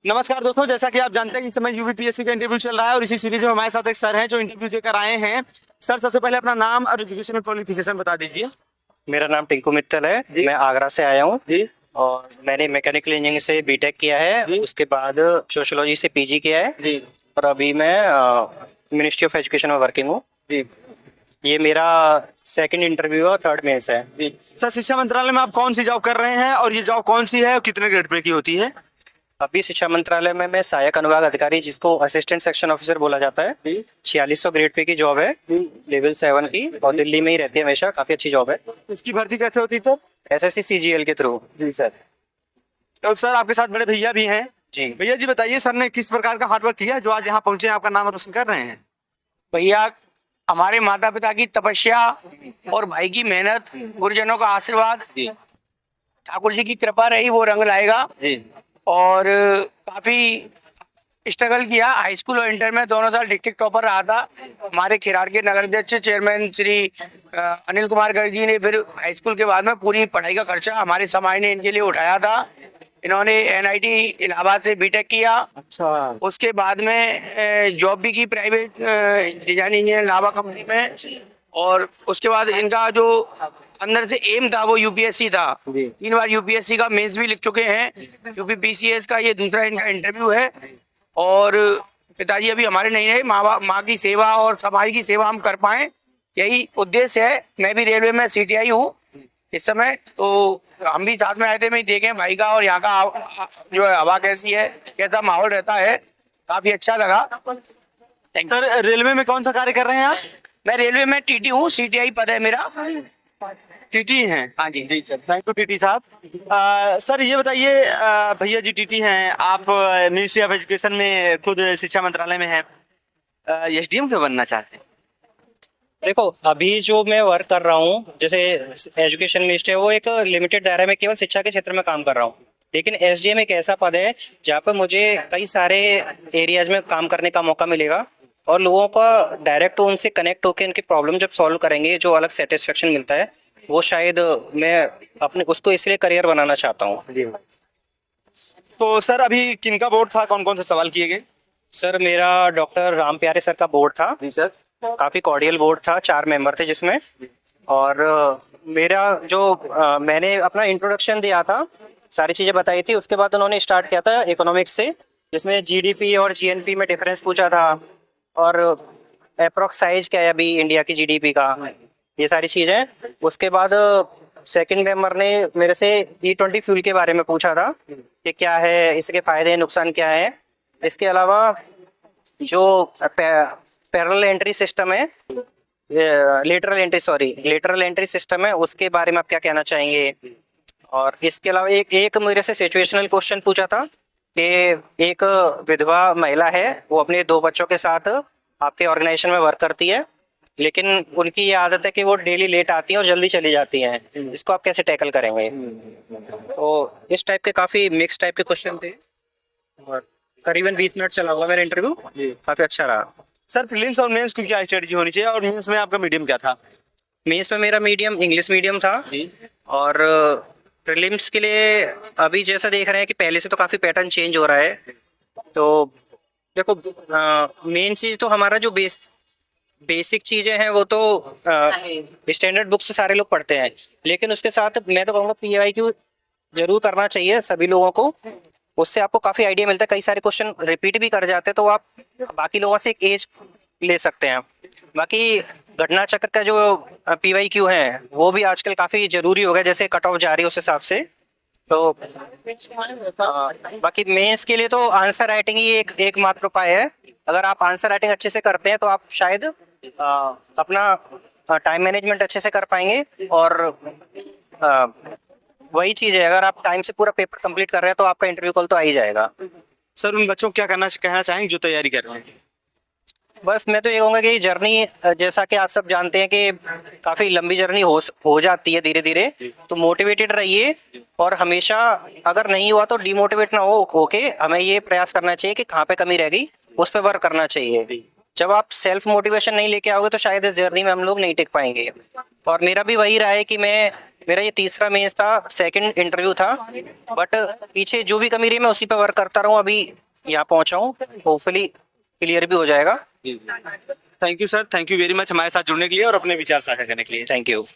नमस्कार दोस्तों, जैसा कि आप जानते हैं कि इस समय यूपीपीएससी का इंटरव्यू चल रहा है और इसी सीरीज में हमारे साथ एक सर हैं जो इंटरव्यू देकर आए हैं। सर, सबसे पहले अपना नाम और एजुकेशनल क्वालिफिकेशन बता दीजिए। मेरा नाम टिंकू मित्तल है। मैं आगरा से आया हूँ जी और मैंने मैकेनिकल इंजीनियरिंग से बीटेक किया है। उसके बाद सोशियोलॉजी से पीजी किया है जी और अभी मैं मिनिस्ट्री ऑफ एजुकेशन में वर्किंग हूँ। जी ये मेरा सेकंड इंटरव्यू और थर्ड मेंस है। जी सर, शिक्षा मंत्रालय में आप कौन सी जॉब कर रहे हैं और ये जॉब कौन सी है और कितने ग्रेड पे की होती है? अभी शिक्षा मंत्रालय में मैं सहायक अनुभाग अधिकारी, जिसको असिस्टेंट सेक्शन ऑफिसर बोला जाता है, 4600 ग्रेड पे की जॉब है, लेवल 7 की, और दिल्ली में ही रहती है हमेशा। काफी अच्छी जॉब है। इसकी भर्ती कैसे होती है सर? एसएससी सीजीएल के थ्रू। जी सर। तो सर, आपके साथ बड़े भैया भी हैं। जी भैया जी, बताइए सर ने किस प्रकार का हार्डवर्क किया जो आज यहाँ पहुंचे आपका नाम रोशन कर रहे हैं? भैया, हमारे माता पिता की तपस्या और भाई की मेहनत, गुरुजनों का आशीर्वाद, ठाकुर जी की कृपा रही, वो रंग लाएगा। और काफी स्ट्रगल किया। हाई स्कूल और इंटर में दोनों साल डिस्ट्रिक्ट टॉपर रहा था। हमारे खिरार के नगर अध्यक्ष चेयरमैन श्री अनिल कुमार गर्ग जी ने फिर हाई स्कूल के बाद में पूरी पढ़ाई का खर्चा हमारे समाज ने इनके लिए उठाया था। इन्होंने एनआईटी इलाहाबाद से बीटेक किया। अच्छा। उसके बाद में जॉब भी की प्राइवेट डिजाइन इंजीनियर लावा कंपनी में। और उसके बाद इनका जो अंदर से एम था वो यूपीएससी था। 3 बार यूपीएससी का मेंस भी लिख चुके हैं। यूपीपीसीएस का ये दूसरा इनका इंटरव्यू है। और पिताजी अभी हमारे नहीं रहे। माँ की सेवा और समाज की सेवा हम कर पाए, यही उद्देश्य है। मैं भी रेलवे में सीटीआई हूँ इस समय, तो हम भी साथ में आए थे। मैं देखें भाई का और यहाँ का जो है हवा कैसी है, कैसा माहौल रहता है, काफी अच्छा लगा। सर, रेलवे में कौन सा कार्य कर रहे हैं आप? मैं रेलवे में टीटी हूँ, सीटीआई पद है मेरा। टीटी हैं? हाँ जी। जी सर, थैंक यू टीटी साहब। सर, ये बताइए, भैया जी टीटी हैं, आप मिनिस्ट्री ऑफ एजुकेशन में खुद शिक्षा मंत्रालय में हैं, एसडीएम क्यों बनना चाहते हैं? देखो, अभी जो मैं वर्क कर रहा हूँ, जैसे एजुकेशन मिनिस्टर है, वो एक लिमिटेड दायरे में केवल शिक्षा के क्षेत्र में काम कर रहा हूँ। लेकिन एसडीएम एक ऐसा पद है जहाँ पर मुझे कई सारे एरियाज में काम करने का मौका मिलेगा और लोगों का डायरेक्ट उनसे कनेक्ट होकर उनकी प्रॉब्लम जब सॉल्व करेंगे, जो अलग सेटिस्फेक्शन मिलता है, वो शायद मैं अपने उसको इसलिए करियर बनाना चाहता हूँ। तो सर, अभी किनका बोर्ड था, कौन कौन से सवाल किए गए? सर, मेरा डॉक्टर राम प्यारे सर का बोर्ड था। जी सर। काफी कॉर्डियल बोर्ड था, 4 मेंबर थे जिसमें। और मेरा जो मैंने अपना इंट्रोडक्शन दिया था, सारी चीजें बताई थी। उसके बाद उन्होंने स्टार्ट किया था इकोनॉमिक्स से, जिसमें जीडीपी और जीएनपी में डिफरेंस पूछा था और अप्रोक्स साइज क्या है अभी इंडिया की जीडीपी का, ये सारी चीजें। उसके बाद सेकंड मेंबर ने मेरे से E20 फ्यूल के बारे में पूछा था कि क्या है, इसके फायदे नुकसान क्या है। इसके अलावा जो पैरेलल एंट्री सिस्टम है, लेटरल एंट्री सिस्टम है, उसके बारे में आप क्या कहना चाहेंगे। और इसके अलावा एक मेरे से सिचुएशनल क्वेश्चन पूछा था कि एक विधवा महिला है, वो अपने 2 बच्चों के साथ आपके ऑर्गेनाइजेशन में वर्क करती है, लेकिन उनकी ये आदत है कि वो डेली लेट आती हैं और जल्दी चली जाती हैं। इसको आप कैसे टैकल करेंगे? तो इस टाइप के काफी मिक्स टाइप के क्वेश्चन थे और करीबन 20 मिनट चला हुआ मेरा इंटरव्यू। काफी अच्छा रहा। सर, प्रीलिम्स और मेंस की क्या स्ट्रेटजी होनी चाहिए और मेंस में आपका मीडियम क्या था? मेंस में मेरा मीडियम इंग्लिश मीडियम था और प्रीलिम्स के लिए अभी जैसा देख रहे हैं कि पहले से तो काफी पैटर्न चेंज हो रहा है। तो देखो, मेन चीज तो हमारा जो बेसिक चीजें हैं वो तो स्टैंडर्ड बुक से सारे लोग पढ़ते हैं, लेकिन उसके साथ मैं तो कहूँगा PYQ जरूर करना चाहिए सभी लोगों को। उससे आपको काफी आइडिया मिलता है। कई सारे क्वेश्चन रिपीट भी कर जाते हैं, तो आप बाकी लोगों से एक एज ले सकते हैं। बाकी घटना चक्र का जो PYQ है वो भी आजकल काफी जरूरी हो गया, जैसे कट ऑफ जा रही है उस हिसाब से। तो बाकी मेंस के लिए तो आंसर राइटिंग ही एकमात्र उपाय है। अगर आप आंसर राइटिंग अच्छे से करते हैं तो आप शायद अपना टाइम मैनेजमेंट अच्छे से कर पाएंगे। और वही चीज है, अगर आप टाइम से पूरा पेपर कंप्लीट कर रहे हैं तो आपका इंटरव्यू कॉल तो आ ही जाएगा। सर, उन बच्चों को क्या कहना चाहेंगे जो तैयारी कर रहे हैं? बस मैं तो ये कहूँगा कि जर्नी, जैसा कि आप सब जानते हैं कि काफ़ी लंबी जर्नी हो जाती है धीरे धीरे। तो मोटिवेटेड रहिए और हमेशा, अगर नहीं हुआ तो डिमोटिवेट ना हो। ओके, हमें ये प्रयास करना चाहिए कि कहाँ पे कमी रह गई, उस पर वर्क करना चाहिए। जब आप सेल्फ मोटिवेशन नहीं लेके आओगे तो शायद इस जर्नी में हम लोग नहीं टिक पाएंगे। और मेरा भी वही रहा है कि मेरा ये तीसरा मेंस था, सेकंड इंटरव्यू था, बट पीछे जो भी कमी रही मैं उसी पे वर्क करता रहूं, अभी यहाँ पहुंचा हूँ, होपफुली क्लियर भी हो जाएगा। Thank you sir, thank you very much हमारे साथ जुड़ने के लिए और अपने विचार साझा करने के लिए। Thank you.